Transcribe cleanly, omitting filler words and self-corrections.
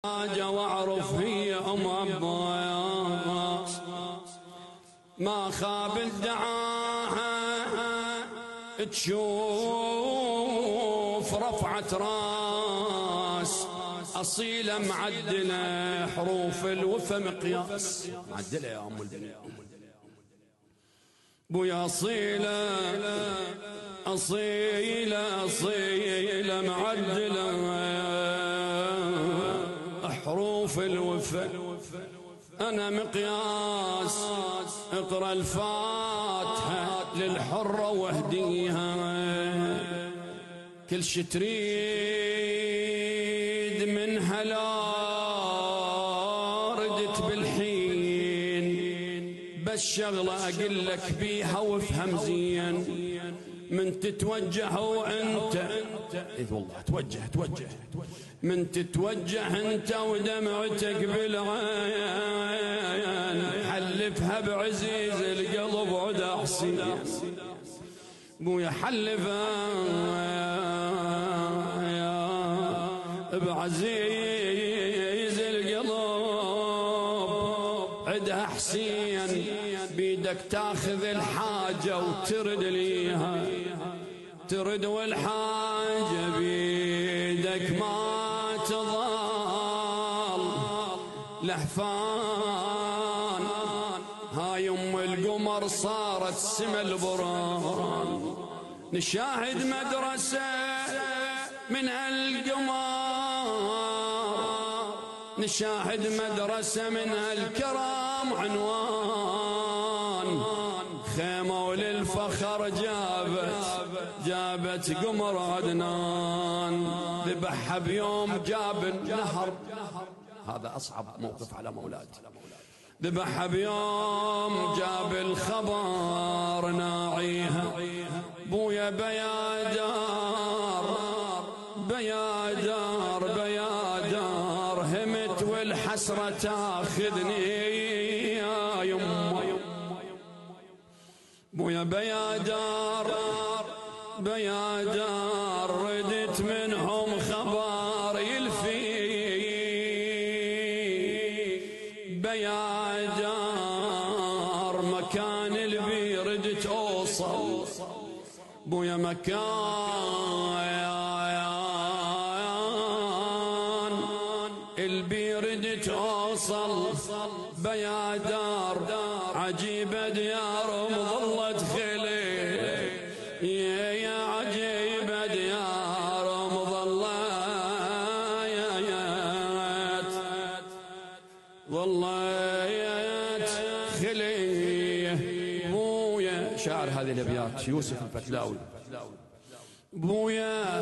واعرف هي عباس ما خاب الدعاها تشوف رفعت راس أصيلة معدلة حروف الوفا مقياس معدلة يا أم البنات بويا أصيلة أصيلة أصيلة معدلة حروف الوفا أنا مقياس اقرأ الفاتحة للحرة واهديها كل شي تريد منها لا ردت بالحين بس شغلة أقول لك بيها وافهم زين من تتوجه وانت إذ والله توجه من تتوجه انت ودمعتك بالعين حلفها بعزيز القلب عدا حسين بويا حلفها بعزيز القلب عدا حسين بيدك تاخذ الحاجة وترد ليها ترد والحاجة بيدك ما تظل لحفان هاي ام القمر صارت سما البران نشاهد مدرسة من القمر نشاهد مدرسة من الكرام عنوان خيمة وللفخر جابت قمر عدنان ذبحها بيوم جاب النهر هذا أصعب موقف على مولاتي ذبحها بيوم جاب الخبر ناعيها بويا بيادار بيادار بيادار همت والحسرة تاخذني يا يمه بويا بيادار بيادار ردت منهم خبر يلفي بيادار مكان البي ردت اوصل بويا مكان البي ردت اوصل بيادار عجيبة ديار مظلت خلي يا عجيبة ديار ظلت خلي بويا شاعر هذه الابيات يوسف الفتلاوي بويا